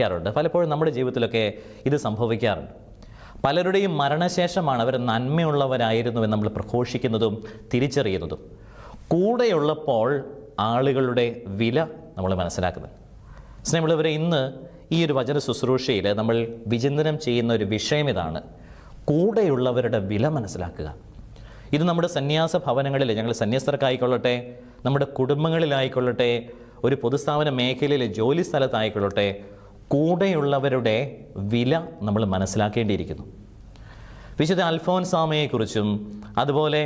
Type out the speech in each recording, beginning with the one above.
ാറുണ്ട്. പലപ്പോഴും നമ്മുടെ ജീവിതത്തിലൊക്കെ ഇത് സംഭവിക്കാറുണ്ട്. പലരുടെയും മരണശേഷമാണ് അവർ നന്മയുള്ളവരായിരുന്നുവെന്ന് നമ്മൾ പ്രഘോഷിക്കുന്നതും തിരിച്ചറിയുന്നതും. കൂടെയുള്ളപ്പോൾ ആളുകളുടെ വില നമ്മൾ മനസ്സിലാക്കുന്നത്. സ്നേഹമുള്ളവരെ, ഇന്ന് ഈ ഒരു വചന ശുശ്രൂഷയിൽ നമ്മൾ വിചിന്തനം ചെയ്യുന്ന ഒരു വിഷയം ഇതാണ്: കൂടെയുള്ളവരുടെ വില മനസ്സിലാക്കുക. ഇത് നമ്മുടെ സന്യാസ ഭവനങ്ങളിൽ, ഞങ്ങൾ സന്യസ്തർക്കായിക്കൊള്ളട്ടെ, നമ്മുടെ കുടുംബങ്ങളിലായിക്കൊള്ളട്ടെ, ഒരു പൊതുസ്ഥാപന മേഖലയിലെ ജോലി സ്ഥലത്തായിക്കൊള്ളട്ടെ, കൂടെയുള്ളവരുടെ വില നമ്മൾ മനസ്സിലാക്കേണ്ടിയിരിക്കുന്നു. വിശുദ്ധ അൽഫോൻസാമയെക്കുറിച്ചും അതുപോലെ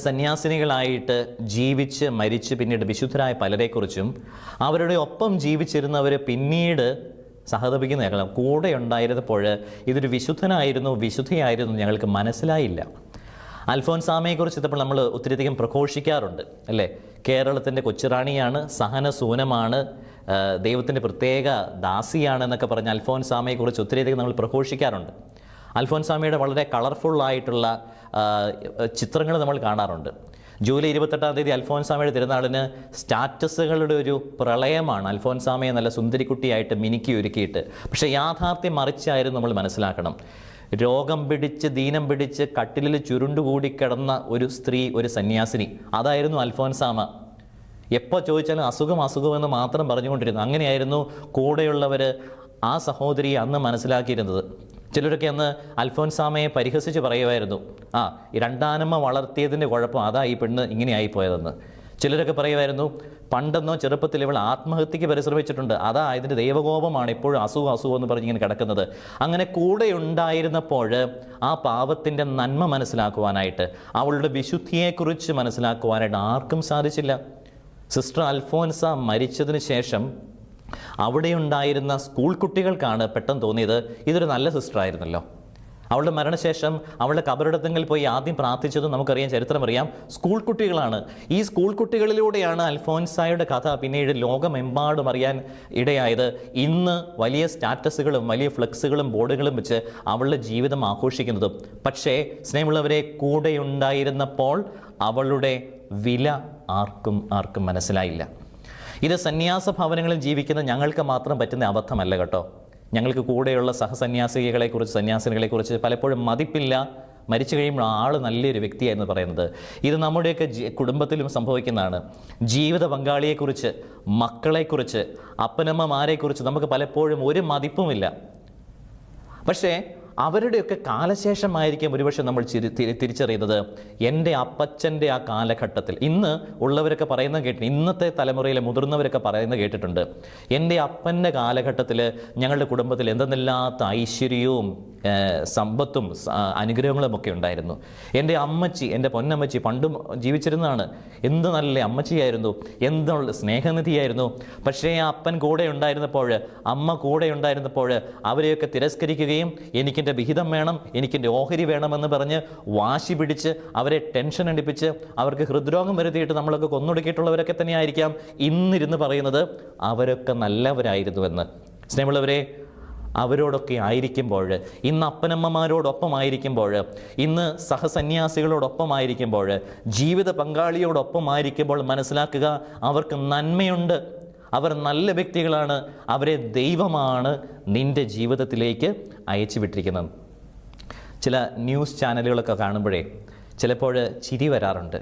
സന്യാസിനികളായിട്ട് ജീവിച്ച് മരിച്ച് പിന്നീട് വിശുദ്ധരായ പലരെക്കുറിച്ചും അവരുടെ ഒപ്പം ജീവിച്ചിരുന്നവർ പിന്നീട് സഹതപിക്കുന്ന ഞങ്ങൾ കൂടെ ഉണ്ടായിരുന്നപ്പോൾ ഇതൊരു വിശുദ്ധനായിരുന്നു, വിശുദ്ധയായിരുന്നു ഞങ്ങൾക്ക് മനസ്സിലായില്ല. അൽഫോൻസാമയെക്കുറിച്ച് ഇപ്പോൾ നമ്മൾ ഒത്തിരിയധികം പ്രഘോഷിക്കാറുണ്ട്, അല്ലേ? കേരളത്തിൻ്റെ കൊച്ചുറാണിയാണ്, സഹനസൂനമാണ്, ദൈവത്തിൻ്റെ പ്രത്യേക ദാസിയാണെന്നൊക്കെ പറഞ്ഞ് അൽഫോൻസാമയെക്കുറിച്ച് ഒത്തിരിയധികം നമ്മൾ പ്രഘോഷിക്കാറുണ്ട്. അൽഫോൻസാമയുടെ വളരെ കളർഫുള്ളായിട്ടുള്ള ചിത്രങ്ങൾ നമ്മൾ കാണാറുണ്ട്. ജൂലൈ 28-ാം തീയതി അൽഫോൻസാമയുടെ തിരുനാളിന് സ്റ്റാറ്റസുകളുടെ ഒരു പ്രളയമാണ്. അൽഫോൻസാമയെ നല്ല സുന്ദരിക്കുട്ടിയായിട്ട് മിനുക്കി ഒരുക്കിയിട്ട്. പക്ഷേ യാഥാർത്ഥ്യം മറിച്ചായിരുന്നു നമ്മൾ മനസ്സിലാക്കണം. രോഗം പിടിച്ച് ദീനം പിടിച്ച് കട്ടിലിൽ ചുരുണ്ടുകൂടി കിടന്ന ഒരു സ്ത്രീ, ഒരു സന്യാസിനി, അതായിരുന്നു അൽഫോൻസാമ. എപ്പോൾ ചോദിച്ചാലും അസുഖമെന്ന് മാത്രം പറഞ്ഞുകൊണ്ടിരുന്നു. അങ്ങനെയായിരുന്നു കൂടെയുള്ളവർ ആ സഹോദരിയെ അന്ന് മനസ്സിലാക്കിയിരുന്നത്. ചിലരൊക്കെ അന്ന് അൽഫോൻസാമയെ പരിഹസിച്ച് പറയുമായിരുന്നു, രണ്ടാനമ്മ വളർത്തിയതിൻ്റെ കുഴപ്പം അതാ ഈ പെണ്ണ് ഇങ്ങനെയായിപ്പോയതെന്ന്. ചിലരൊക്കെ പറയുമായിരുന്നു, പണ്ടെന്നോ ചെറുപ്പത്തിൽ ഇവൾ ആത്മഹത്യക്ക് പരിശ്രമിച്ചിട്ടുണ്ട്, അതാ ഇതിൻ്റെ ദൈവകോപമാണ് ഇപ്പോഴും അസുഖം എന്ന് പറഞ്ഞിങ്ങനെ കിടക്കുന്നത്. അങ്ങനെ കൂടെ ഉണ്ടായിരുന്നപ്പോൾ ആ പാവത്തിൻ്റെ നന്മ മനസ്സിലാക്കുവാനായിട്ട്, അവളുടെ വിശുദ്ധിയെക്കുറിച്ച് മനസ്സിലാക്കുവാനായിട്ട് ആർക്കും സാധിച്ചില്ല. സിസ്റ്റർ അൽഫോൻസ മരിച്ചതിന് ശേഷം അവിടെ ഉണ്ടായിരുന്ന സ്കൂൾ കുട്ടികൾക്കാണ് പെട്ടെന്ന് തോന്നിയത്, ഇതൊരു നല്ല സിസ്റ്ററായിരുന്നല്ലോ. അവളുടെ മരണശേഷം അവളുടെ കബറിടത്തിൽ പോയി ആദ്യം പ്രാർത്ഥിച്ചതും നമുക്കറിയാം, ചരിത്രമറിയാം, സ്കൂൾ കുട്ടികളാണ്. ഈ സ്കൂൾ കുട്ടികളിലൂടെയാണ് അൽഫോൻസായുടെ കഥ പിന്നീട് ലോകമെമ്പാടും അറിയാൻ ഇടയായത്. ഇന്ന് വലിയ സ്റ്റാറ്റസുകളും വലിയ ഫ്ലെക്സുകളും ബോർഡുകളും വെച്ച് അവളുടെ ജീവിതം ആഘോഷിക്കുന്നതും. പക്ഷേ സ്നേഹമുള്ളവരെ, കൂടെയുണ്ടായിരുന്നപ്പോൾ അവളുടെ വില ആർക്കും മനസ്സിലായില്ല. ഇത് സന്യാസ ഭവനങ്ങളിൽ ജീവിക്കുന്ന ഞങ്ങൾക്ക് മാത്രം പറ്റുന്ന അബദ്ധമല്ല കേട്ടോ. ഞങ്ങൾക്ക് കൂടെയുള്ള സന്യാസിനികളെക്കുറിച്ച് പലപ്പോഴും മതിപ്പില്ല. മരിച്ചു കഴിയുമ്പോൾ ആൾ നല്ലൊരു വ്യക്തിയായിരുന്നു പറയുന്നത്. ഇത് നമ്മുടെയൊക്കെ കുടുംബത്തിലും സംഭവിക്കുന്നതാണ്. ജീവിത പങ്കാളിയെക്കുറിച്ച്, മക്കളെക്കുറിച്ച്, അപ്പനമ്മമാരെക്കുറിച്ച് നമുക്ക് പലപ്പോഴും ഒരു മതിപ്പുമില്ല. പക്ഷേ അവരുടെയൊക്കെ കാലശേഷമായിരിക്കും ഒരുപക്ഷെ നമ്മൾ തിരിച്ചറിയുന്നത്, എൻ്റെ അപ്പച്ചൻ്റെ ആ കാലഘട്ടത്തിൽ. ഇന്ന് ഉള്ളവരൊക്കെ പറയുന്നത് കേട്ടിട്ടുണ്ട്, ഇന്നത്തെ തലമുറയിലെ മുതിർന്നവരൊക്കെ പറയുന്നത് കേട്ടിട്ടുണ്ട്, എൻ്റെ അപ്പൻ്റെ കാലഘട്ടത്തിൽ ഞങ്ങളുടെ കുടുംബത്തിൽ എന്തെന്നില്ലാത്ത ഐശ്വര്യവും സമ്പത്തും അനുഗ്രഹങ്ങളും ഒക്കെ ഉണ്ടായിരുന്നു. എൻ്റെ അമ്മച്ചി, എൻ്റെ പൊന്നമ്മച്ചി പണ്ടും ജീവിച്ചിരുന്നതാണ്, എന്ത് നല്ല അമ്മച്ചിയായിരുന്നു, എന്തുള്ള സ്നേഹനിധിയായിരുന്നു. പക്ഷേ ആ അപ്പൻ കൂടെ ഉണ്ടായിരുന്നപ്പോൾ, അമ്മ കൂടെ ഉണ്ടായിരുന്നപ്പോൾ അവരെയൊക്കെ തിരസ്കരിക്കുകയും എനിക്കെൻ്റെ വിഹിതം വേണം, എനിക്കെൻ്റെ ഓഹരി വേണമെന്ന് പറഞ്ഞ് വാശി പിടിച്ച് അവരെ ടെൻഷൻ അടിപ്പിച്ച് അവർക്ക് ഹൃദ്രോഗം വരുത്തിയിട്ട് നമ്മളൊക്കെ കൊന്നൊടുക്കിയിട്ടുള്ളവരൊക്കെ തന്നെയായിരിക്കാം ഇന്നിരുന്ന് പറയുന്നത് അവരൊക്കെ നല്ലവരായിരുന്നുവെന്ന്. സ്നേഹമുള്ളവരെ, അവരോടൊക്കെ ആയിരിക്കുമ്പോൾ, ഇന്ന് അപ്പനമ്മമാരോടൊപ്പമായിരിക്കുമ്പോൾ, ഇന്ന് സഹസന്യാസികളോടൊപ്പമായിരിക്കുമ്പോൾ, ജീവിത പങ്കാളിയോടൊപ്പമായിരിക്കുമ്പോൾ മനസ്സിലാക്കുക, അവർക്ക് നന്മയുണ്ട്, അവർ നല്ല വ്യക്തികളാണ്, അവരെ ദൈവമാണ് നിൻ്റെ ജീവിതത്തിലേക്ക് അയച്ചു വിട്ടിരിക്കുന്നത്. ചില ന്യൂസ് ചാനലുകളൊക്കെ കാണുമ്പോഴേ ചിലപ്പോൾ ചിരി വരാറുണ്ട്.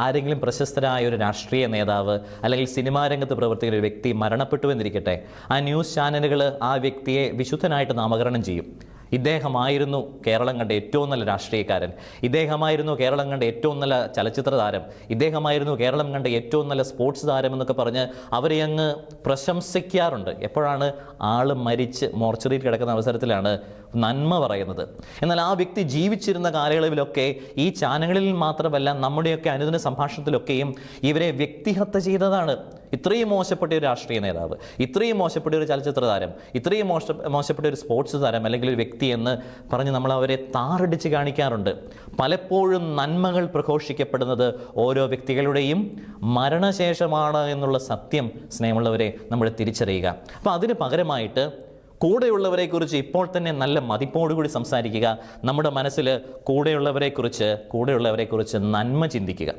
ആരെങ്കിലും പ്രശസ്തരായ ഒരു രാഷ്ട്രീയ നേതാവ് അല്ലെങ്കിൽ സിനിമാ രംഗത്ത് പ്രവർത്തിക്കുന്ന ഒരു വ്യക്തി മരണപ്പെട്ടു എന്നിരിക്കട്ടെ, ആ ന്യൂസ് ചാനലുകൾ ആ വ്യക്തിയെ വിശുദ്ധനായിട്ട് നാമകരണം ചെയ്യും. ഇദ്ദേഹമായിരുന്നു കേരളം കണ്ട ഏറ്റവും നല്ല രാഷ്ട്രീയക്കാരൻ, ഇദ്ദേഹമായിരുന്നു കേരളം കണ്ട ഏറ്റവും നല്ല ചലച്ചിത്ര താരം, ഇദ്ദേഹമായിരുന്നു കേരളം കണ്ട ഏറ്റവും നല്ല സ്പോർട്സ് താരം എന്നൊക്കെ പറഞ്ഞ് അവരെ അങ്ങ് പ്രശംസിക്കാറുണ്ട്. എപ്പോഴാണ്? ആൾ മരിച്ച് മോർച്ചറിയിൽ കിടക്കുന്ന അവസരത്തിലാണ് നന്മ പറയുന്നത്. എന്നാൽ ആ വ്യക്തി ജീവിച്ചിരുന്ന കാലയളവിലൊക്കെ ഈ ചാനലുകളിൽ മാത്രമല്ല നമ്മുടെയൊക്കെ അനുദിന സംഭാഷണത്തിലൊക്കെയും ഇവരെ വ്യക്തിഹത്യ ചെയ്തതാണ്. ഇത്രയും മോശപ്പെട്ട ഒരു രാഷ്ട്രീയ നേതാവ്, ഇത്രയും മോശപ്പെട്ട ഒരു ചലച്ചിത്ര താരം, ഇത്രയും മോശപ്പെട്ട ഒരു സ്പോർട്സ് താരം അല്ലെങ്കിൽ ഒരു വ്യക്തി എന്ന് പറഞ്ഞ് നമ്മൾ അവരെ താറടിച്ച് കാണിക്കാറുണ്ട്. പലപ്പോഴും നന്മകൾ പ്രഘോഷിക്കപ്പെടുന്നത് ഓരോ വ്യക്തികളുടെയും മരണശേഷമാണ് എന്നുള്ള സത്യം സ്നേഹമുള്ളവരെ നമ്മൾ തിരിച്ചറിയുക. അപ്പോൾ അതിന് പകരമായിട്ട് കൂടെയുള്ളവരെക്കുറിച്ച് ഇപ്പോൾ തന്നെ നല്ല മതിപ്പോടുകൂടി സംസാരിക്കുക. നമ്മുടെ മനസ്സിൽ കൂടെയുള്ളവരെക്കുറിച്ച് നന്മ ചിന്തിക്കുക.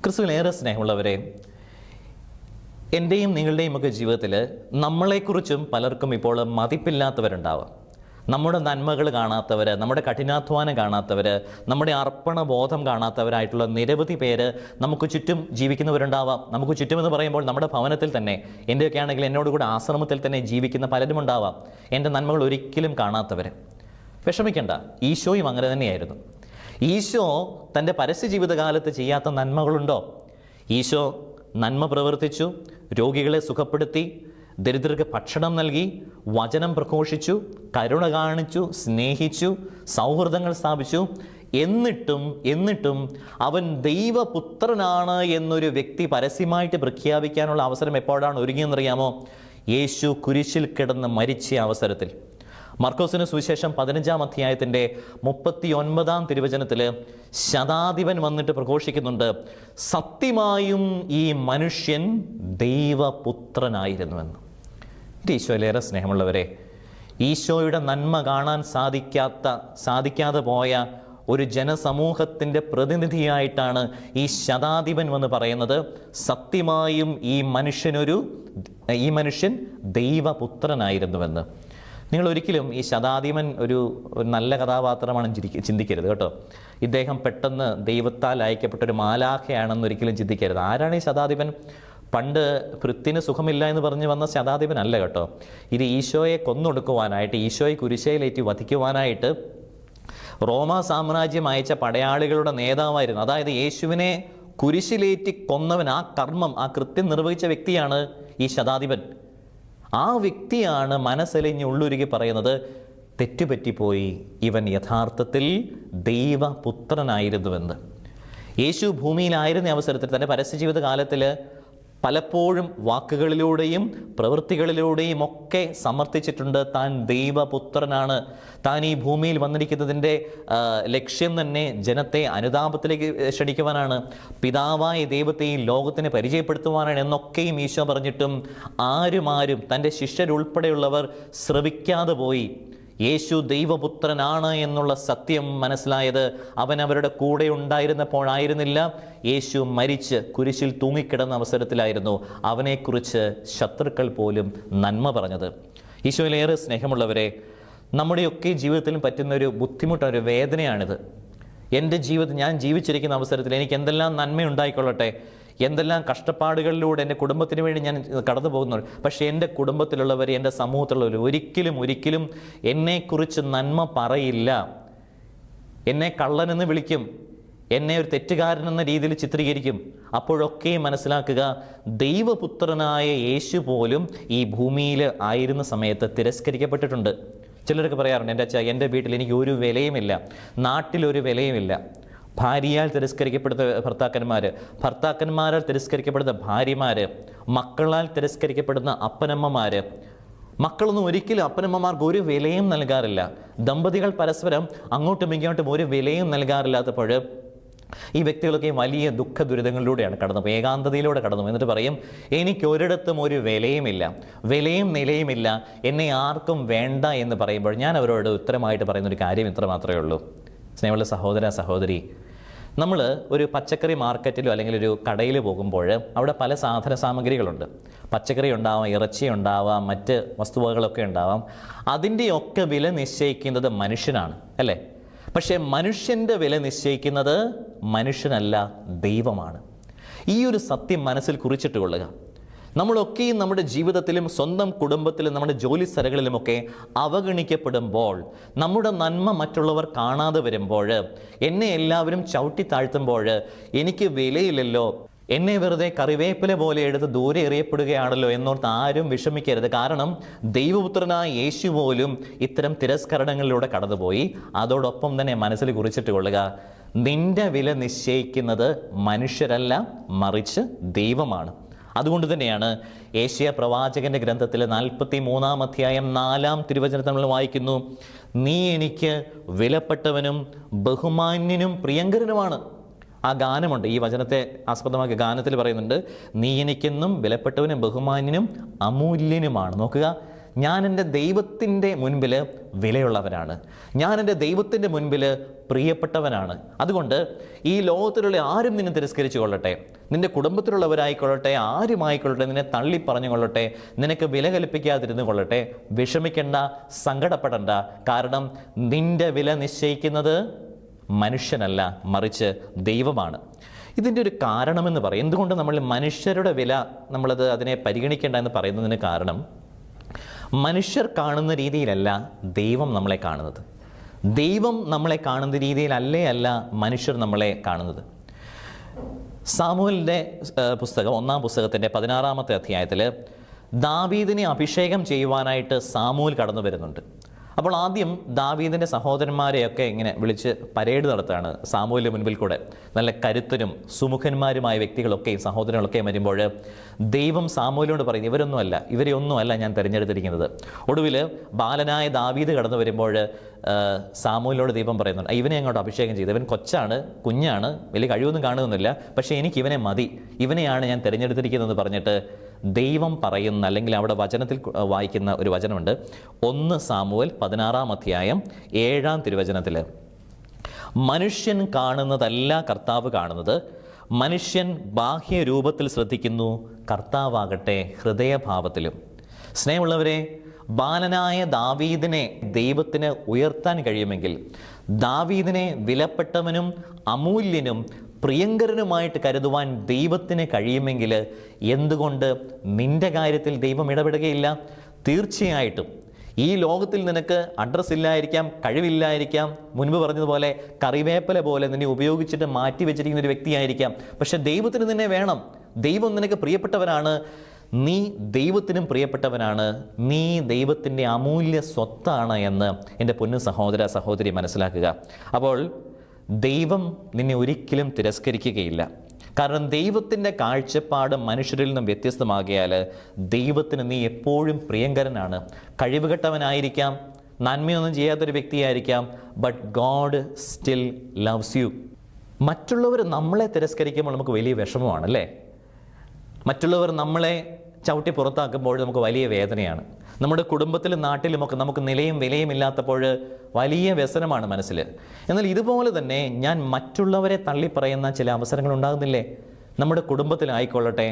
ക്രിസ്തുവിലേറെ സ്നേഹമുള്ളവരെ, എൻ്റെയും നിങ്ങളുടെയും ഒക്കെ ജീവിതത്തിൽ നമ്മളെക്കുറിച്ചും പലർക്കും ഇപ്പോൾ മതിപ്പില്ലാത്തവരുണ്ടാവാം. നമ്മുടെ നന്മകൾ കാണാത്തവർ, നമ്മുടെ കഠിനാധ്വാനം കാണാത്തവർ, നമ്മുടെ അർപ്പണബോധം കാണാത്തവരായിട്ടുള്ള നിരവധി പേര് നമുക്ക് ചുറ്റും ജീവിക്കുന്നവരുണ്ടാവാം. നമുക്ക് ചുറ്റുമെന്ന് പറയുമ്പോൾ നമ്മുടെ ഭവനത്തിൽ തന്നെ, എൻ്റെയൊക്കെ ആണെങ്കിൽ എന്നോട് കൂടെ ആശ്രമത്തിൽ തന്നെ ജീവിക്കുന്ന പലരും ഉണ്ടാവാം, എൻ്റെ നന്മകൾ ഒരിക്കലും കാണാത്തവർ. വിഷമിക്കേണ്ട, ഈശോയും അങ്ങനെ തന്നെയായിരുന്നു. ഈശോ തൻ്റെ പരസ്യ ജീവിതകാലത്ത് ചെയ്യാത്ത നന്മകളുണ്ടോ? ഈശോ നന്മ പ്രവർത്തിച്ചു, രോഗികളെ സുഖപ്പെടുത്തി, ദരിദ്രർക്ക് ഭക്ഷണം നൽകി, വചനം പ്രഘോഷിച്ചു, കരുണ കാണിച്ചു, സ്നേഹിച്ചു, സൗഹൃദങ്ങൾ സ്ഥാപിച്ചു. എന്നിട്ടും അവൻ ദൈവപുത്രനാണ് എന്നൊരു വ്യക്തി പരസ്യമായിട്ട് പ്രഖ്യാപിക്കാനുള്ള അവസരം എപ്പോഴാണ് ഒരുങ്ങിയെന്നറിയാമോ? യേശു കുരിശിൽ കിടന്ന് മരിച്ച അവസരത്തിൽ. മർക്കോസിന് സുവിശേഷം 15-ാം അധ്യായത്തിൻ്റെ 39-ാം തിരുവചനത്തിൽ ശതാധിപൻ വന്നിട്ട് പ്രഘോഷിക്കുന്നുണ്ട്, സത്യമായും ഈ മനുഷ്യൻ ദൈവപുത്രനായിരുന്നുവെന്ന്. ഈശോയിലേറെ സ്നേഹമുള്ളവരെ, ഈശോയുടെ നന്മ കാണാൻ സാധിക്കാതെ പോയ ഒരു ജനസമൂഹത്തിൻ്റെ പ്രതിനിധിയായിട്ടാണ് ഈ ശതാധിപൻ വന്ന് പറയുന്നത്, സത്യമായും ഈ മനുഷ്യൻ ദൈവപുത്രനായിരുന്നുവെന്ന്. നിങ്ങൾ ഒരിക്കലും ഈ ശതാധിപൻ ഒരു നല്ല കഥാപാത്രമാണെന്ന് ചിന്തിക്കരുത് കേട്ടോ. ഇദ്ദേഹം പെട്ടെന്ന് ദൈവത്താൽ അയക്കപ്പെട്ടൊരു മാലാഖയാണെന്ന് ഒരിക്കലും ചിന്തിക്കരുത്. ആരാണ് ഈ ശതാധിപൻ? പണ്ട് ഭൃത്തിന് സുഖമില്ല എന്ന് പറഞ്ഞ് വന്ന ശതാധിപൻ അല്ല കേട്ടോ. ഇത് ഈശോയെ കൊന്നൊടുക്കുവാനായിട്ട്, ഈശോയെ കുരിശയിലേറ്റി വധിക്കുവാനായിട്ട് റോമാ സാമ്രാജ്യം അയച്ച പടയാളികളുടെ നേതാവായിരുന്നു. അതായത് യേശുവിനെ കുരിശിലേറ്റി കൊന്നവൻ, ആ കൃത്യം നിർവഹിച്ച വ്യക്തിയാണ് ഈ ശതാധിപൻ. ആ വ്യക്തിയാണ് മനസ്സലിഞ്ഞ് ഉള്ളുരുകി പറയുന്നത്, തെറ്റുപറ്റിപ്പോയി, ഇവൻ യഥാർത്ഥത്തിൽ ദൈവപുത്രനായിരുന്നുവെന്ന്. യേശു ഭൂമിയിലായിരുന്ന അവസരത്തിൽ തൻ്റെ പരസ്യജീവിത കാലത്തിൽ പലപ്പോഴും വാക്കുകളിലൂടെയും പ്രവൃത്തികളിലൂടെയും ഒക്കെ സമർത്ഥിച്ചിട്ടുണ്ട് താൻ ദൈവപുത്രനാണ്. താൻ ഈ ഭൂമിയിൽ വന്നിരിക്കുന്നതിൻ്റെ ലക്ഷ്യം തന്നെ ജനത്തെ അനുതാപത്തിലേക്ക് ക്ഷണിക്കുവാനാണ്, പിതാവായ ദൈവത്തെ ഈ ലോകത്തിന് പരിചയപ്പെടുത്തുവാനാണ് എന്നൊക്കെയും ഈശോ പറഞ്ഞിട്ടും ആരും തൻ്റെ ശിഷ്യരുൾപ്പെടെയുള്ളവർ ശ്രവിക്കാതെ പോയി. യേശു ദൈവപുത്രനാണ് എന്നുള്ള സത്യം മനസ്സിലായത് അവൻ അവരുടെ കൂടെ ഉണ്ടായിരുന്നപ്പോഴായിരുന്നില്ല, യേശു മരിച്ച് കുരിശിൽ തൂങ്ങിക്കിടന്ന അവസരത്തിലായിരുന്നു അവനെക്കുറിച്ച് ശത്രുക്കൾ പോലും നന്മ പറഞ്ഞത്. ഈശോയിലേറെ സ്നേഹമുള്ളവരെ, നമ്മുടെയൊക്കെ ജീവിതത്തിലും പറ്റുന്നൊരു ബുദ്ധിമുട്ട്, ഒരു വേദനയാണിത്. എൻ്റെ ഞാൻ ജീവിച്ചിരിക്കുന്ന അവസരത്തിൽ എനിക്ക് എന്തെല്ലാം നന്മയുണ്ടായിക്കൊള്ളട്ടെ, എന്തെല്ലാം കഷ്ടപ്പാടുകളിലൂടെ എൻ്റെ കുടുംബത്തിന് വേണ്ടി ഞാൻ കടന്നു പോകുന്നുണ്ട്, പക്ഷേ എൻ്റെ കുടുംബത്തിലുള്ളവർ, എൻ്റെ സമൂഹത്തിലുള്ളവർ ഒരിക്കലും എന്നെക്കുറിച്ച് നന്മ പറയില്ല. എന്നെ കള്ളനെന്ന് വിളിക്കും, എന്നെ ഒരു തെറ്റുകാരനെന്ന രീതിയിൽ ചിത്രീകരിക്കും. അപ്പോഴൊക്കെ മനസ്സിലാക്കുക, ദൈവപുത്രനായ യേശു പോലും ഈ ഭൂമിയിൽ ആയിരുന്ന സമയത്ത് തിരസ്കരിക്കപ്പെട്ടിട്ടുണ്ട്. ചിലരൊക്കെ പറയാറുണ്ട്, എൻ്റെ വീട്ടിൽ എനിക്ക് ഒരു വിലയുമില്ല, നാട്ടിലൊരു വിലയുമില്ല. ഭാര്യയാൽ തിരസ്കരിക്കപ്പെടുന്ന ഭർത്താക്കന്മാരാൽ തിരസ്കരിക്കപ്പെടുന്ന ഭാര്യമാർ, മക്കളാൽ തിരസ്കരിക്കപ്പെടുന്ന അപ്പനമ്മമാർ. മക്കളൊന്നും ഒരിക്കലും അപ്പനമ്മമാർക്ക് ഒരു വിലയും നൽകാറില്ല. ദമ്പതികൾ പരസ്പരം അങ്ങോട്ടും ഇങ്ങോട്ടും ഒരു വിലയും നൽകാറില്ലാത്തപ്പോൾ ഈ വ്യക്തികളൊക്കെ വലിയ ദുഃഖ ദുരിതങ്ങളിലൂടെയാണ് കടന്നു, ഏകാന്തതയിലൂടെ കടന്നു. എന്നിട്ട് പറയും, എനിക്കൊരിടത്തും ഒരു വിലയും നിലയുമില്ല, എന്നെ ആർക്കും വേണ്ട എന്ന് പറയുമ്പോൾ ഞാൻ അവരോട് ഉത്തരമായിട്ട് പറയുന്നൊരു കാര്യം ഇത്ര മാത്രമേ ഉള്ളൂ. സ്നേഹമുള്ള സഹോദര സഹോദരി, നമ്മൾ ഒരു പച്ചക്കറി മാർക്കറ്റിലോ അല്ലെങ്കിൽ ഒരു കടയിൽ പോകുമ്പോൾ അവിടെ പല സാധന സാമഗ്രികളുണ്ട്. പച്ചക്കറി ഉണ്ടാവാം, ഇറച്ചി ഉണ്ടാവാം, മറ്റ് വസ്തുവകളൊക്കെ ഉണ്ടാവാം. അതിൻ്റെയൊക്കെ വില നിശ്ചയിക്കുന്നത് മനുഷ്യനാണ്, അല്ലേ? പക്ഷേ മനുഷ്യൻ്റെ വില നിശ്ചയിക്കുന്നത് മനുഷ്യനല്ല, ദൈവമാണ്. ഈ ഒരു സത്യം മനസ്സിൽ കുറിച്ചിട്ട് കൊള്ളുക. നമ്മളൊക്കെയും നമ്മുടെ ജീവിതത്തിലും സ്വന്തം കുടുംബത്തിലും നമ്മുടെ ജോലി സ്ഥലങ്ങളിലുമൊക്കെ അവഗണിക്കപ്പെടുമ്പോൾ, നമ്മുടെ നന്മ മറ്റുള്ളവർ കാണാതെ വരുമ്പോൾ, എന്നെ എല്ലാവരും ചവിട്ടി താഴ്ത്തുമ്പോൾ എനിക്ക് വിലയില്ലല്ലോ, എന്നെ വെറുതെ കറിവേപ്പില പോലെ എടുത്ത് ദൂരെ എറിയപ്പെടുകയാണല്ലോ എന്നോർത്ത് ആരും വിഷമിക്കരുത്. കാരണം ദൈവപുത്രനായ യേശു പോലും ഇത്തരം തിരസ്കരണങ്ങളിലൂടെ കടന്നുപോയി. അതോടൊപ്പം തന്നെ മനസ്സിൽ കുറിച്ചിട്ട് കൊള്ളുക, നിന്റെ വില നിശ്ചയിക്കുന്നത് മനുഷ്യരല്ല, മറിച്ച് ദൈവമാണ്. അതുകൊണ്ട് തന്നെയാണ് ഏശയ്യാ പ്രവാചകന്റെ ഗ്രന്ഥത്തിലെ 43-ാം അധ്യായം 4-ാം തിരുവചനത്തിൽ നമ്മൾ വായിക്കുന്നു, നീ എനിക്ക് വിലപ്പെട്ടവനും ബഹുമാന്യനും പ്രിയങ്കരനുമാണ്. ആ ഗാനമുണ്ട്, ഈ വചനത്തെ ആസ്പദമാക്കിയ ഗാനത്തിൽ പറയുന്നുണ്ട്, നീ എനിക്കെന്നും വിലപ്പെട്ടവനും ബഹുമാന്യനും അമൂല്യനുമാണ്. നോക്കുക, ഞാൻ എൻ്റെ ദൈവത്തിൻ്റെ മുൻപിൽ വിലയുള്ളവനാണ്, ഞാൻ എൻ്റെ ദൈവത്തിൻ്റെ മുൻപിൽ പ്രിയപ്പെട്ടവനാണ്. അതുകൊണ്ട് ഈ ലോകത്തിലുള്ള ആരും നിന്നെ തിരസ്കരിച്ചു കൊള്ളട്ടെ, നിൻ്റെ കുടുംബത്തിലുള്ളവരായിക്കൊള്ളട്ടെ, ആരുമായിക്കൊള്ളട്ടെ, നിന്നെ തള്ളി പറഞ്ഞുകൊള്ളട്ടെ, നിനക്ക് വില കൽപ്പിക്കാതിരുന്നു കൊള്ളട്ടെ, വിഷമിക്കേണ്ട, സങ്കടപ്പെടേണ്ട. കാരണം നിൻ്റെ വില നിശ്ചയിക്കുന്നത് മനുഷ്യനല്ല, മറിച്ച് ദൈവമാണ്. ഇതിൻ്റെ ഒരു കാരണമെന്ന് പറയും, എന്തുകൊണ്ട് നമ്മൾ മനുഷ്യരുടെ വില അതിനെ പരിഗണിക്കേണ്ട എന്ന് പറയുന്നതിന് കാരണം, മനുഷ്യർ കാണുന്ന രീതിയിലല്ല ദൈവം നമ്മളെ കാണുന്നത്. ദൈവം നമ്മളെ കാണുന്ന രീതിയിലല്ല മനുഷ്യർ നമ്മളെ കാണുന്നത്. സാമുവേലിൻ്റെ പുസ്തകം, 1-ാം പുസ്തകത്തിൻ്റെ 16-ാമത്തെ അധ്യായത്തിൽ ദാവീദിനെ അഭിഷേകം ചെയ്യുവാനായിട്ട് സാമുവേൽ കടന്നു വരുന്നുണ്ട്. അപ്പോൾ ആദ്യം ദാവീദിൻ്റെ സഹോദരന്മാരെയൊക്കെ ഇങ്ങനെ വിളിച്ച് പരേഡ് നടത്തുകയാണ് സാമുവേലിൻ്റെ മുൻപിൽ കൂടെ. നല്ല കരുത്തരും സുമുഖന്മാരുമായ വ്യക്തികളൊക്കെയും സഹോദരങ്ങളൊക്കെയും വരുമ്പോൾ ദൈവം സാമുവേലിനോട് പറയുന്നു, ഇവരെയൊന്നുമല്ല ഞാൻ തിരഞ്ഞെടുത്തിരിക്കുന്നത്. ഒടുവിൽ ബാലനായ ദാവീദ് കടന്നു വരുമ്പോൾ സാമുവേലിനോട് ദൈവം പറയുന്നുണ്ട്, ഇവനെ അങ്ങോട്ട് അഭിഷേകം ചെയ്ത്, ഇവൻ കുഞ്ഞാണ്, വലിയ കഴിവൊന്നും കാണുന്നില്ല, പക്ഷേ എനിക്ക് ഇവനെ മതി, ഇവനെയാണ് ഞാൻ തിരഞ്ഞെടുത്തിരിക്കുന്നതെന്ന് പറഞ്ഞിട്ട് ദൈവം പറയുന്ന, അല്ലെങ്കിൽ അവിടെ വചനത്തിൽ വായിക്കുന്ന ഒരു വചനമുണ്ട്. 1 സാമുവേൽ 16-ാം അധ്യായം 7-ാം തിരുവചനത്തിൽ, മനുഷ്യൻ കാണുന്നതല്ല കർത്താവ് കാണുന്നത്, മനുഷ്യൻ ബാഹ്യരൂപത്തിൽ ശ്രദ്ധിക്കുന്നു, കർത്താവാകട്ടെ ഹൃദയഭാവത്തിലും. സ്നേഹമുള്ളവരെ, ബാലനായ ദാവീദിനെ ദൈവത്തിന് ഉയർത്താൻ കഴിയുമെങ്കിൽ, ദാവീദിനെ വിലപ്പെട്ടവനും അമൂല്യനും പ്രിയങ്കരനുമായിട്ട് കരുതുവാൻ ദൈവത്തിന് കഴിയുമെങ്കിൽ, എന്തുകൊണ്ട് നിൻ്റെ കാര്യത്തിൽ ദൈവം ഇടപെടുകയില്ല? തീർച്ചയായിട്ടും ഈ ലോകത്തിൽ നിനക്ക് അഡ്രസ്സ് ഇല്ലായിരിക്കാം, കഴിവില്ലായിരിക്കാം, മുൻപ് പറഞ്ഞതുപോലെ കറിവേപ്പില പോലെ നിന്നെ ഉപയോഗിച്ചിട്ട് മാറ്റി വെച്ചിരിക്കുന്ന ഒരു വ്യക്തിയായിരിക്കാം, പക്ഷെ ദൈവത്തിന് നിന്നെ വേണം. ദൈവം നിനക്ക് പ്രിയപ്പെട്ടവനാണ്, നീ ദൈവത്തിനും പ്രിയപ്പെട്ടവനാണ്, നീ ദൈവത്തിൻ്റെ അമൂല്യ സ്വത്താണ് എന്ന് എൻ്റെ പൊന്നു സഹോദര സഹോദരി മനസ്സിലാക്കുക. അപ്പോൾ ദൈവം നിന്നെ ഒരിക്കലും തിരസ്കരിക്കുകയില്ല. കാരണം ദൈവത്തിൻ്റെ കാഴ്ചപ്പാട് മനുഷ്യരിൽ നിന്നും വ്യത്യസ്തമാകിയാൽ ദൈവത്തിന് നീ എപ്പോഴും പ്രിയങ്കരനാണ്. കഴിവുകെട്ടവനായിരിക്കാം, നന്മയൊന്നും ചെയ്യാത്തൊരു വ്യക്തിയായിരിക്കാം, but God still loves you. മറ്റുള്ളവർ നമ്മളെ തിരസ്കരിക്കുമ്പോൾ നമുക്ക് വലിയ വിഷമമാണല്ലേ? മറ്റുള്ളവർ നമ്മളെ ചവിട്ടി പുറത്താക്കുമ്പോൾ നമുക്ക് വലിയ വേദനയാണ്. നമ്മുടെ കുടുംബത്തിലും നാട്ടിലുമൊക്കെ നമുക്ക് നിലയും വിലയും ഇല്ലാത്തപ്പോൾ വലിയ വ്യസനമാണ് മനസ്സിൽ. എന്നാൽ ഇതുപോലെ തന്നെ ഞാൻ മറ്റുള്ളവരെ തള്ളിപ്പറയുന്ന ചില അവസരങ്ങൾ ഉണ്ടാകുന്നില്ലേ? നമ്മുടെ കുടുംബത്തിലായിക്കൊള്ളട്ടെ,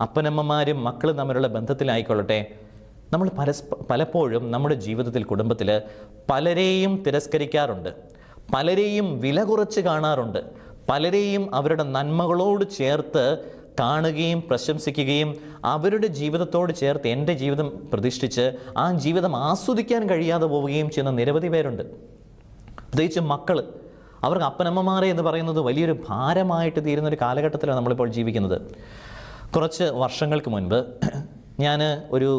അപ്പനമ്മമാരും മക്കളും തമ്മിലുള്ള ബന്ധത്തിലായിക്കൊള്ളട്ടെ, നമ്മൾ പലപ്പോഴും നമ്മുടെ ജീവിതത്തിൽ, കുടുംബത്തിൽ പലരെയും തിരസ്കരിക്കാറുണ്ട്, പലരെയും വില കുറച്ച് കാണാറുണ്ട്, പലരെയും അവരുടെ നന്മകളോട് ചേർത്ത് കാണുകയും പ്രശംസിക്കുകയും അവരുടെ ജീവിതത്തോട് ചേർത്ത് എൻ്റെ ജീവിതം പ്രതിഷ്ഠിച്ച് ആ ജീവിതം ആസ്വദിക്കാൻ കഴിയാതെ പോവുകയും ചെയ്യുന്ന നിരവധി പേരുണ്ട്. പ്രത്യേകിച്ച് മക്കൾ, അവർക്ക് അപ്പനമ്മമാരെ എന്ന് പറയുന്നത് വലിയൊരു ഭാരമായിട്ട് തീരുന്ന ഒരു കാലഘട്ടത്തിലാണ് നമ്മളിപ്പോൾ ജീവിക്കുന്നത്. കുറച്ച് വർഷങ്ങൾക്ക് മുൻപ് ഞാൻ ഒരു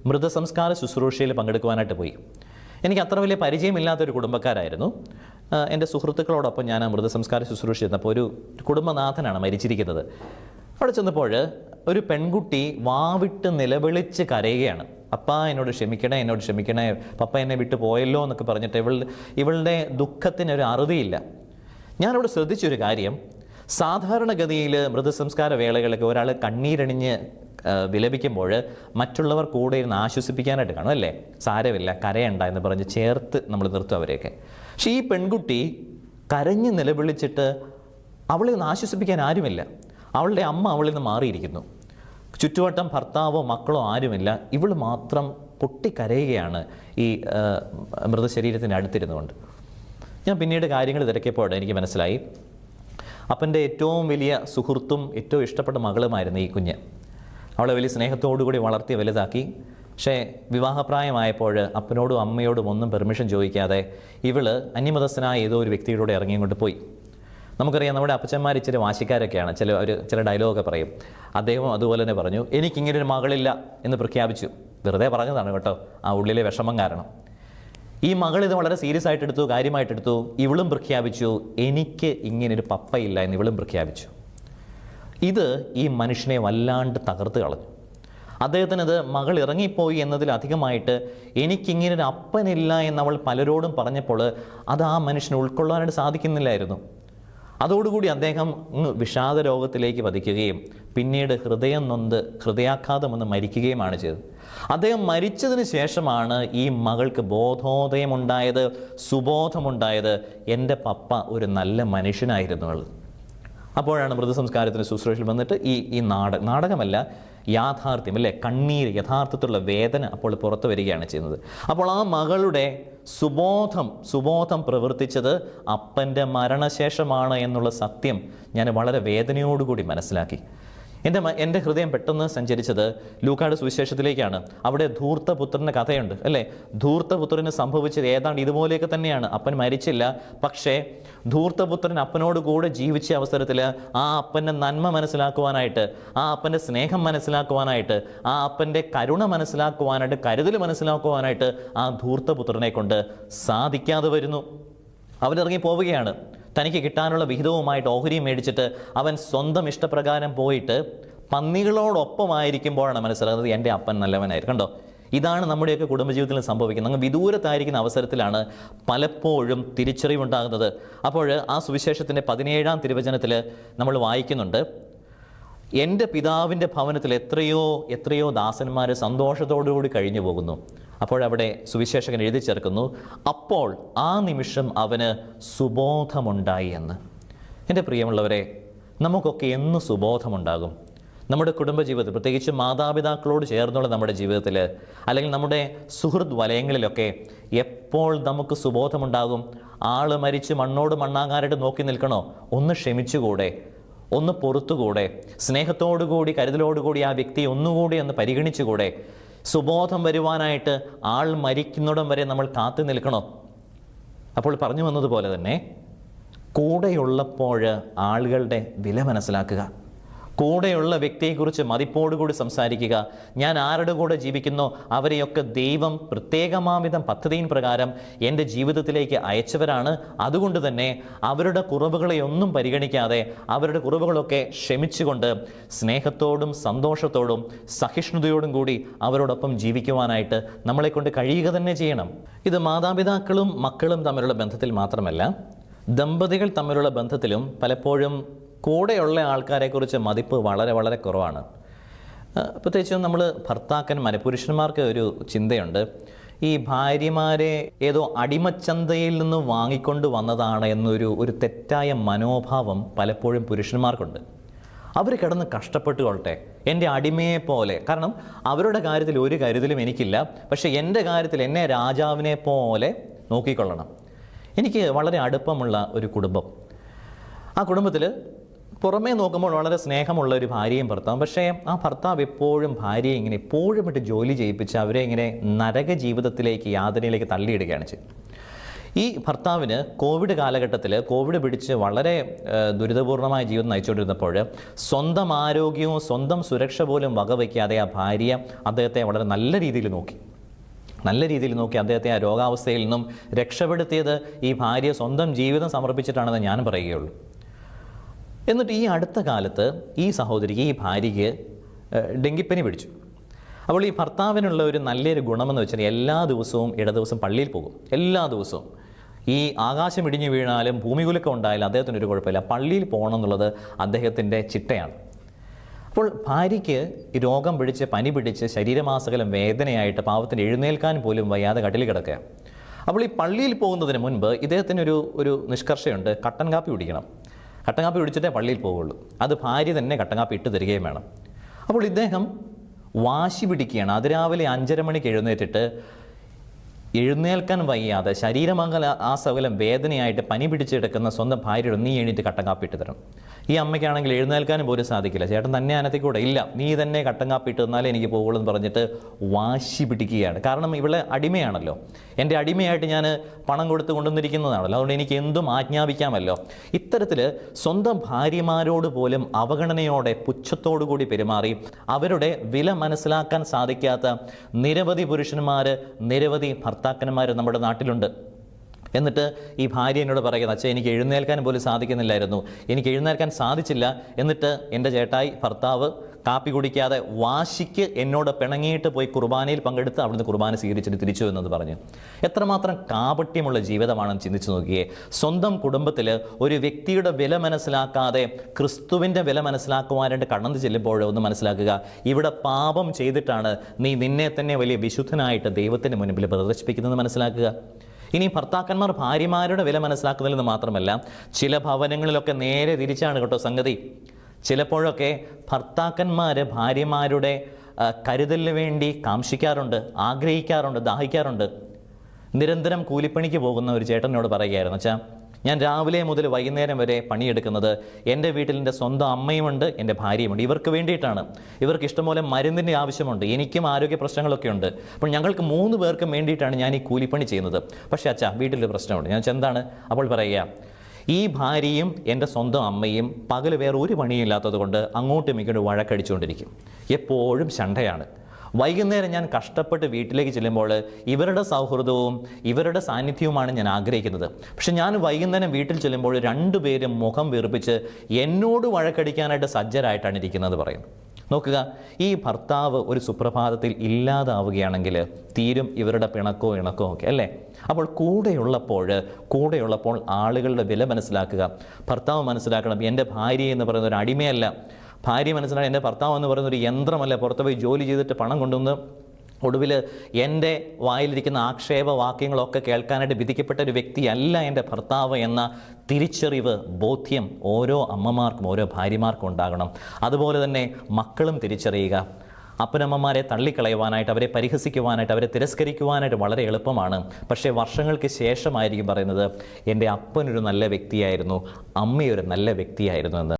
മൃതസംസ്കാര ശുശ്രൂഷയിൽ പങ്കെടുക്കുവാനായിട്ട് പോയി. എനിക്ക് അത്ര വലിയ പരിചയമില്ലാത്തൊരു കുടുംബക്കാരായിരുന്നു. എൻ്റെ സുഹൃത്തുക്കളോടൊപ്പം ഞാൻ ആ മൃതസംസ്കാര ശുശ്രൂഷ ചെയ്യുന്നപ്പോൾ ഒരു കുടുംബനാഥനാണ് മരിച്ചിരിക്കുന്നത്. അവിടെ ചെന്നപ്പോൾ ഒരു പെൺകുട്ടി വാവിട്ട് നിലവിളിച്ച് കരയുകയാണ്. അപ്പാ എന്നോട് ക്ഷമിക്കണേ, പപ്പ എന്നെ വിട്ടു പോയല്ലോ എന്നൊക്കെ പറഞ്ഞിട്ട് ഇവളുടെ ദുഃഖത്തിനൊരു അറുതിയില്ല. ഞാനവിടെ ശ്രദ്ധിച്ചൊരു കാര്യം, സാധാരണഗതിയിൽ മൃതസംസ്കാര വേളകളൊക്കെ ഒരാൾ കണ്ണീരണിഞ്ഞ് വിലപിക്കുമ്പോൾ മറ്റുള്ളവർ കൂടെ ഇരുന്ന് ആശ്വസിപ്പിക്കാനായിട്ട് കാണും അല്ലേ? സാരമില്ല, കരയണ്ട എന്ന് പറഞ്ഞ് ചേർത്ത് നമ്മൾ നിർത്തും അവരെയൊക്കെ. പക്ഷേ ഈ പെൺകുട്ടി കരഞ്ഞ് നിലവിളിച്ചിട്ട് അവളെ ഒന്ന് ആശ്വസിപ്പിക്കാൻ ആരുമില്ല. അവളുടെ അമ്മ അവളിൽ നിന്ന് മാറിയിരിക്കുന്നു. ചുറ്റുവട്ടം ഭർത്താവോ മക്കളോ ആരുമില്ല. ഇവൾ മാത്രം പൊട്ടിക്കരയുകയാണ് ഈ മൃതശരീരത്തിൻ്റെ അടുത്തിരുന്നുകൊണ്ട്. ഞാൻ പിന്നീട് കാര്യങ്ങൾ തിരക്കിയപ്പോൾ എനിക്ക് മനസ്സിലായി, അപ്പൻ്റെ ഏറ്റവും വലിയ സുഹൃത്തും ഏറ്റവും ഇഷ്ടപ്പെട്ട മകളുമായിരുന്നു ഈ കുഞ്ഞ്. അവളെ വലിയ സ്നേഹത്തോടുകൂടി വളർത്തി വലുതാക്കി. പക്ഷേ വിവാഹപ്രായമായപ്പോൾ അപ്പനോടും അമ്മയോടും ഒന്നും പെർമിഷൻ ചോദിക്കാതെ ഇവള് അന്യമതസ്ഥനായ ഏതോ ഒരു വ്യക്തിയിലൂടെ ഇറങ്ങിക്കൊണ്ട് പോയി. നമുക്കറിയാം, നമ്മുടെ അപ്പച്ചന്മാർ ഇച്ചിരി വാശിക്കാരൊക്കെയാണ്. ചില ഡയലോഗൊക്കെ പറയും. അദ്ദേഹം അതുപോലെ തന്നെ പറഞ്ഞു, എനിക്കിങ്ങനൊരു മകളില്ല എന്ന് പ്രഖ്യാപിച്ചു. വെറുതെ പറഞ്ഞതാണ് കേട്ടോ, ആ ഉള്ളിലെ വിഷമം കാരണം. ഈ മകൾ ഇത് വളരെ സീരിയസ് ആയിട്ടെടുത്തു, കാര്യമായിട്ടെടുത്തു. ഇവളും പ്രഖ്യാപിച്ചു, എനിക്ക് ഇങ്ങനൊരു പപ്പയില്ല എന്ന് ഇവളും പ്രഖ്യാപിച്ചു. ഇത് ഈ മനുഷ്യനെ വല്ലാണ്ട് തകർത്ത് കളഞ്ഞു. അദ്ദേഹത്തിനത് മകൾ ഇറങ്ങിപ്പോയി എന്നതിലധികമായിട്ട് എനിക്കിങ്ങനൊരു അപ്പനില്ല എന്നവൾ പലരോടും പറഞ്ഞപ്പോൾ അത് ആ മനുഷ്യന് ഉൾക്കൊള്ളാനായിട്ട് സാധിക്കുന്നില്ലായിരുന്നു. അതോടുകൂടി അദ്ദേഹം വിഷാദ രോഗത്തിലേക്ക് പതിക്കുകയും പിന്നീട് ഹൃദയം നൊന്ത് ഹൃദയാഘാതമെന്ന് മരിക്കുകയുമാണ് ചെയ്തത്. അദ്ദേഹം മരിച്ചതിന് ശേഷമാണ് ഈ മകൾക്ക് ബോധോദയമുണ്ടായത്, സുബോധമുണ്ടായത്. എൻ്റെ പപ്പ ഒരു നല്ല മനുഷ്യനായിരുന്നു. അപ്പോഴാണ് മൃതസംസ്കാരത്തിന് ശുശ്രൂഷയിൽ വന്നിട്ട് ഈ നാടകമല്ല, യാഥാർത്ഥ്യം അല്ലേ, കണ്ണീര്, യഥാർത്ഥത്തിലുള്ള വേദന അപ്പോൾ പുറത്തു വരികയാണ് ചെയ്യുന്നത്. അപ്പോൾ ആ മകളുടെ സുബോധം പ്രവർത്തിച്ചത് അപ്പൻ്റെ എന്നുള്ള സത്യം ഞാൻ വളരെ വേദനയോടുകൂടി മനസ്സിലാക്കി. എൻ്റെ ഹൃദയം പെട്ടെന്ന് സഞ്ചരിച്ചത് ലൂക്കായുടെ സുവിശേഷത്തിലേക്കാണ്. അവിടെ ധൂർത്തപുത്രൻ്റെ കഥയുണ്ട് അല്ലേ. ധൂർത്തപുത്രന് സംഭവിച്ചത് ഏതാണ്ട് ഇതുപോലെയൊക്കെ തന്നെയാണ്. അപ്പൻ മരിച്ചില്ല, പക്ഷേ ധൂർത്തപുത്രൻ അപ്പനോട് കൂടെ ജീവിച്ച അവസരത്തിൽ ആ അപ്പൻ്റെ നന്മ മനസ്സിലാക്കുവാനായിട്ട്, ആ അപ്പൻ്റെ സ്നേഹം മനസ്സിലാക്കുവാനായിട്ട്, ആ അപ്പൻ്റെ കരുണ മനസ്സിലാക്കുവാനായിട്ട്, കരുതൽ മനസ്സിലാക്കുവാനായിട്ട് ആ ധൂർത്തപുത്രനെ കൊണ്ട് സാധിക്കാതെ വരുന്നു. അവനിറങ്ങി പോവുകയാണ്. തനിക്ക് കിട്ടാനുള്ള വിഹിതവുമായിട്ട് ഓഹരി മേടിച്ചിട്ട് അവൻ സ്വന്തം ഇഷ്ടപ്രകാരം പോയിട്ട് പന്നികളോടൊപ്പമായിരിക്കുമ്പോഴാണ് മനസ്സിലാകുന്നത് എൻ്റെ അപ്പൻ നല്ലവനായിരുന്നു. കണ്ടോ, ഇതാണ് നമ്മുടെയൊക്കെ കുടുംബജീവിതത്തിൽ സംഭവിക്കുന്നത്. അങ്ങ് വിദൂരത്തായിരിക്കുന്ന അവസരത്തിലാണ് പലപ്പോഴും തിരിച്ചറിവുണ്ടാകുന്നത്. അപ്പോൾ ആ സുവിശേഷത്തിൻ്റെ 17-ാം തിരുവചനത്തിൽ നമ്മൾ വായിക്കുന്നുണ്ട്, എൻ്റെ പിതാവിൻ്റെ ഭവനത്തിൽ എത്രയോ ദാസന്മാർ സന്തോഷത്തോടുകൂടി കഴിഞ്ഞു പോകുന്നു. അപ്പോഴവിടെ സുവിശേഷകൻ എഴുതി ചേർക്കുന്നു, അപ്പോൾ ആ നിമിഷം അവന് സുബോധമുണ്ടായി എന്ന്. എൻ്റെ പ്രിയമുള്ളവരെ, നമുക്കൊക്കെ എന്ന് സുബോധമുണ്ടാകും? നമ്മുടെ കുടുംബജീവിതത്തിൽ, പ്രത്യേകിച്ച് മാതാപിതാക്കളോട് ചേർന്നുള്ള നമ്മുടെ ജീവിതത്തിൽ, അല്ലെങ്കിൽ നമ്മുടെ സുഹൃത്ത് വലയങ്ങളിലൊക്കെ എപ്പോൾ നമുക്ക് സുബോധമുണ്ടാകും? ആൾ മരിച്ച് മണ്ണോട് മണ്ണാകാനായിട്ട് നോക്കി നിൽക്കണോ? ഒന്ന് ക്ഷമിച്ചുകൂടെ? ഒന്ന് പൊറുത്തുകൂടെ? സ്നേഹത്തോടുകൂടി, കരുതലോടുകൂടി ആ വ്യക്തിയെ ഒന്നുകൂടി ഒന്ന് പരിഗണിച്ചുകൂടെ? സുബോധം വരുവാനായിട്ട് ആൾ മരിക്കുന്നിടം വരെ നമ്മൾ കാത്തു നിൽക്കണോ? അപ്പോൾ പറഞ്ഞു വന്നതുപോലെ തന്നെ കൂടെയുള്ളപ്പോൾ ആളുകളുടെ വില മനസ്സിലാക്കുക. കൂടെയുള്ള വ്യക്തിയെക്കുറിച്ച് മതിപ്പോടുകൂടി സംസാരിക്കുക. ഞാൻ ആരുടെ കൂടെ ജീവിക്കുന്നോ അവരെയൊക്കെ ദൈവം പ്രത്യേകമാവിധം പദ്ധതിயின் പ്രകാരം എൻ്റെ ജീവിതത്തിലേക്ക് അയച്ചവരാണ്. അതുകൊണ്ട് തന്നെ അവരുടെ കുറവുകളെയൊന്നും പരിഗണിക്കാതെ അവരുടെ കുറവുകളൊക്കെ ക്ഷമിച്ചുകൊണ്ട് സ്നേഹത്തോടും സന്തോഷത്തോടും സഹിഷ്ണുതയോടും കൂടി അവരോടൊപ്പം ജീവിക്കുവാനായിട്ട് നമ്മളെക്കൊണ്ട് കഴിയുക തന്നെ ചെയ്യണം. ഇത് മാതാപിതാക്കളും മക്കളും തമ്മിലുള്ള ബന്ധത്തിൽ മാത്രമല്ല, ദമ്പതികൾ തമ്മിലുള്ള ബന്ധത്തിലും പലപ്പോഴും കൂടെയുള്ള ആൾക്കാരെക്കുറിച്ച് മതിപ്പ് വളരെ വളരെ കുറവാണ്. പ്രത്യേകിച്ചും നമ്മൾ ഭർത്താക്കന്മാരെ, പുരുഷന്മാർക്ക് ഒരു ചിന്തയുണ്ട്, ഈ ഭാര്യമാരെ ഏതോ അടിമച്ചന്തയിൽ നിന്ന് വാങ്ങിക്കൊണ്ട് വന്നതാണ് എന്നൊരു തെറ്റായ മനോഭാവം പലപ്പോഴും പുരുഷന്മാർക്കുണ്ട്. അവർ കിടന്ന് കഷ്ടപ്പെട്ട് കൊള്ളട്ടെ, എൻ്റെ അടിമയെ പോലെ. കാരണം അവരുടെ കാര്യത്തിൽ ഒരു കരുതലും എനിക്കില്ല, പക്ഷേ എൻ്റെ കാര്യത്തിൽ എന്നെ രാജാവിനെ പോലെ നോക്കിക്കൊള്ളണം. എനിക്ക് വളരെ അടുപ്പമുള്ള ഒരു കുടുംബം, ആ കുടുംബത്തിൽ പുറമേ നോക്കുമ്പോൾ വളരെ സ്നേഹമുള്ള ഒരു ഭാര്യയും ഭർത്താവും. പക്ഷേ ആ ഭർത്താവ് എപ്പോഴും ഭാര്യയെ ഇങ്ങനെ എപ്പോഴും ഇട്ട് ജോലി ചെയ്യിപ്പിച്ച് അവരെ ഇങ്ങനെ നരക ജീവിതത്തിലേക്ക്, യാതനയിലേക്ക് തള്ളിയിടുകയാണ് ചെയ്യുന്നത്. ഈ ഭർത്താവിന് കോവിഡ് കാലഘട്ടത്തിൽ കോവിഡ് പിടിച്ച് വളരെ ദുരിതപൂർണമായ ജീവിതം നയിച്ചുകൊണ്ടിരുന്നപ്പോൾ സ്വന്തം ആരോഗ്യവും സ്വന്തം സുരക്ഷ പോലും വകവയ്ക്കാതെ ആ ഭാര്യ അദ്ദേഹത്തെ വളരെ നല്ല രീതിയിൽ നോക്കി അദ്ദേഹത്തെ ആ രോഗാവസ്ഥയിൽ നിന്നും രക്ഷപ്പെടുത്തിയത് ഈ ഭാര്യ സ്വന്തം ജീവിതം സമർപ്പിച്ചിട്ടാണെന്ന് ഞാൻ പറയുകയുള്ളൂ. എന്നിട്ട് ഈ അടുത്ത കാലത്ത് ഈ സഹോദരിക്ക്, ഈ ഭാര്യയ്ക്ക് ഡെങ്കിപ്പനി പിടിച്ചു. അപ്പോൾ ഈ ഭർത്താവിനുള്ള ഒരു നല്ലൊരു ഗുണമെന്ന് വെച്ചാൽ എല്ലാ ദിവസവും ദിവസം പള്ളിയിൽ പോകും. എല്ലാ ദിവസവും ഈ ആകാശം ഇടിഞ്ഞു വീണാലും ഭൂമികുലുക്കം ഉണ്ടായാലും അദ്ദേഹത്തിനൊരു കുഴപ്പമില്ല, പള്ളിയിൽ പോകണം എന്നുള്ളത് അദ്ദേഹത്തിൻ്റെ ചിട്ടയാണ്. അപ്പോൾ ഭാര്യയ്ക്ക് രോഗം പിടിച്ച്, പനി പിടിച്ച്, ശരീരമാസകലം വേദനയായിട്ട് പാവത്തിന് എഴുന്നേൽക്കാൻ പോലും വയ്യാതെ കട്ടിൽ കിടക്കുക. അപ്പോൾ ഈ പള്ളിയിൽ പോകുന്നതിന് മുൻപ് ഇദ്ദേഹത്തിനൊരു നിഷ്കർഷയുണ്ട്, കട്ടൻ കാപ്പി കുടിക്കണം. കട്ടൻ കാപ്പി കുടിച്ചിട്ടേ പള്ളിയിൽ പോവുള്ളൂ. അത് ഭാര്യ തന്നെ കട്ടൻ കാപ്പി ഇട്ട് തരികയും വേണം. അപ്പോൾ ഇദ്ദേഹം വാശി പിടിക്കുകയാണ്. അതിരാവിലെ 5:30 മണിക്ക് എഴുന്നേറ്റിട്ട് എഴുന്നേൽക്കാൻ വയ്യാതെ ആ സകലം വേദനയായിട്ട് പനി പിടിച്ചെടുക്കുന്ന സ്വന്തം ഭാര്യയോട്, നീ എണീറ്റ് കട്ടൻ കാപ്പി ഇട്ട് തരണം. ഈ അമ്മയ്ക്കാണെങ്കിൽ എഴുന്നേൽക്കാനും പോലും സാധിക്കില്ല. ചേട്ടൻ തന്നെ അനത്തിക്കൂടെ, ഇല്ല നീ തന്നെ കട്ടൻ കാപ്പി ഇട്ട് തന്നാലേ എനിക്ക് പോകുള്ളൂ എന്ന് പറഞ്ഞിട്ട് വാശി പിടിക്കുകയാണ്. കാരണം ഇവളെ അടിമയാണല്ലോ, എൻ്റെ അടിമയായിട്ട് ഞാൻ പണം കൊടുത്ത് കൊണ്ടുവന്നിരിക്കുന്നതാണല്ലോ, അതുകൊണ്ട് എനിക്ക് എന്തും ആജ്ഞാപിക്കാമല്ലോ. ഇത്തരത്തിൽ സ്വന്തം ഭാര്യമാരോട് പോലും അവഗണനയോടെ, പുച്ഛത്തോടു കൂടി പെരുമാറി അവരുടെ വില മനസ്സിലാക്കാൻ സാധിക്കാത്ത നിരവധി പുരുഷന്മാർ, നിരവധി ഭർത്താക്കന്മാർ നമ്മുടെ നാട്ടിലുണ്ട്. എന്നിട്ട് ഈ ഭാര്യ എന്നോട് പറയുന്നത്, അച്ഛൻ എനിക്ക് എഴുന്നേൽക്കാൻ പോലും സാധിക്കുന്നില്ലായിരുന്നു, എനിക്ക് എഴുന്നേൽക്കാൻ സാധിച്ചില്ല. എന്നിട്ട് എൻ്റെ ചേട്ടായി ഭർത്താവ് കാപ്പി കുടിക്കാതെ വാശിക്ക് എന്നോട് പിണങ്ങിയിട്ട് പോയി കുർബാനയിൽ പങ്കെടുത്ത് അവിടുന്ന് കുർബാന സ്വീകരിച്ചിട്ട് തിരിച്ചു എന്നത് പറഞ്ഞു. എത്രമാത്രം കാപട്യമുള്ള ജീവിതമാണെന്ന് ചിന്തിച്ചു നോക്കിയേ. സ്വന്തം കുടുംബത്തിൽ ഒരു വ്യക്തിയുടെ വില മനസ്സിലാക്കാതെ ക്രിസ്തുവിൻ്റെ വില മനസ്സിലാക്കുവാനായിട്ട് കടന്നു ചെല്ലുമ്പോൾ ഒന്ന് മനസ്സിലാക്കുക, ഇവിടെ പാപം ചെയ്തിട്ടാണ് നീ നിന്നെ തന്നെ വലിയ വിശുദ്ധനായിട്ട് ദൈവത്തിൻ്റെ മുൻപിൽ പ്രദർശിപ്പിക്കുന്നത് മനസ്സിലാക്കുക. ഇനി ഭർത്താക്കന്മാർ ഭാര്യമാരുടെ വില മനസ്സിലാക്കുന്നതിൽ മാത്രമല്ല, ചില ഭവനങ്ങളിലൊക്കെ നേരെ തിരിച്ചാണ് കേട്ടോ സംഗതി. ചിലപ്പോഴൊക്കെ ഭർത്താക്കന്മാർ ഭാര്യമാരുടെ കരുതലിന് വേണ്ടി കാംക്ഷിക്കാറുണ്ട്, ആഗ്രഹിക്കാറുണ്ട്, ദാഹിക്കാറുണ്ട്. നിരന്തരം കൂലിപ്പണിക്ക് പോകുന്ന ഒരു ചേട്ടനോട് പറയുകയായിരുന്നു, അച്ഛാ, ഞാൻ രാവിലെ മുതൽ വൈകുന്നേരം വരെ പണിയെടുക്കുന്നത് എൻ്റെ വീട്ടിൽ എൻ്റെ സ്വന്തം അമ്മയുമുണ്ട്, എൻ്റെ ഭാര്യയുമുണ്ട്. ഇവർക്ക് വേണ്ടിയിട്ടാണ്. ഇവർക്ക് ഇഷ്ടംപോലെ മരുന്നിൻ്റെ ആവശ്യമുണ്ട്, എനിക്കും ആരോഗ്യ പ്രശ്നങ്ങളൊക്കെ ഉണ്ട്. അപ്പോൾ ഞങ്ങൾക്ക് 3 പേർക്കും വേണ്ടിയിട്ടാണ് ഞാൻ ഈ കൂലിപ്പണി ചെയ്യുന്നത്. പക്ഷേ അച്ഛാ, വീട്ടിലൊരു പ്രശ്നമുണ്ട്. ഞാൻ എന്താണ്? അപ്പോൾ പറയുക, ഈ ഭാര്യയും എൻ്റെ സ്വന്തം അമ്മയും പകൽ വേറെ ഒരു പണിയില്ലാത്തത് കൊണ്ട് അങ്ങോട്ടും ഇങ്ങോട്ടും വഴക്കടിച്ചുകൊണ്ടിരിക്കും. എപ്പോഴും ശണ്ടയാണ്. വൈകുന്നേരം ഞാൻ കഷ്ടപ്പെട്ട് വീട്ടിലേക്ക് ചെല്ലുമ്പോൾ ഇവരുടെ സൗഹൃദവും ഇവരുടെ സാന്നിധ്യവുമാണ് ഞാൻ ആഗ്രഹിക്കുന്നത്. പക്ഷെ ഞാൻ വൈകുന്നേരം വീട്ടിൽ ചെല്ലുമ്പോൾ 2 പേരും മുഖം വീർപ്പിച്ച് എന്നോട് വഴക്കടിക്കാനായിട്ട് സജ്ജരായിട്ടാണ് ഇരിക്കുന്നത് പറയുന്നു. നോക്കുക, ഈ ഭർത്താവ് ഒരു സുപ്രഭാതത്തിൽ ഇല്ലാതാവുകയാണെങ്കിൽ തീരും ഇവരുടെ പിണക്കോ ഇണക്കോ ഒക്കെ, അല്ലേ? അപ്പോൾ കൂടെയുള്ളപ്പോൾ ആളുകളുടെ വില മനസ്സിലാക്കുക. ഭർത്താവ് മനസ്സിലാക്കണം, എൻ്റെ ഭാര്യ എന്ന് പറയുന്ന ഒരു അടിമയല്ല. ഭാര്യ മനസ്സിലാക്കണം, എൻ്റെ ഭർത്താവ് എന്ന് പറയുന്ന ഒരു യന്ത്രമല്ല, പുറത്ത് പോയി ജോലി ചെയ്തിട്ട് പണം കൊണ്ടുവന്ന് ഒടുവിൽ എൻ്റെ വായിലിരിക്കുന്ന ആക്ഷേപ വാക്യങ്ങളൊക്കെ കേൾക്കാനായിട്ട് വിധിക്കപ്പെട്ട ഒരു വ്യക്തിയല്ല എൻ്റെ ഭർത്താവ് എന്ന തിരിച്ചറിവ്, ബോധ്യം ഓരോ അമ്മമാർക്കും ഓരോ ഭാര്യമാർക്കും ഉണ്ടാകണം. അതുപോലെ തന്നെ മക്കളും തിരിച്ചറിയുക. അപ്പനമ്മമാരെ തള്ളിക്കളയുവാനായിട്ട്, അവരെ പരിഹസിക്കുവാനായിട്ട്, അവരെ തിരസ്കരിക്കുവാനായിട്ട് വളരെ എളുപ്പമാണ്. പക്ഷേ വർഷങ്ങൾക്ക് ശേഷമായിരിക്കും പറയുന്നത്, എൻ്റെ അപ്പനൊരു നല്ല വ്യക്തിയായിരുന്നു, അമ്മയൊരു നല്ല വ്യക്തിയായിരുന്നു എന്ന്.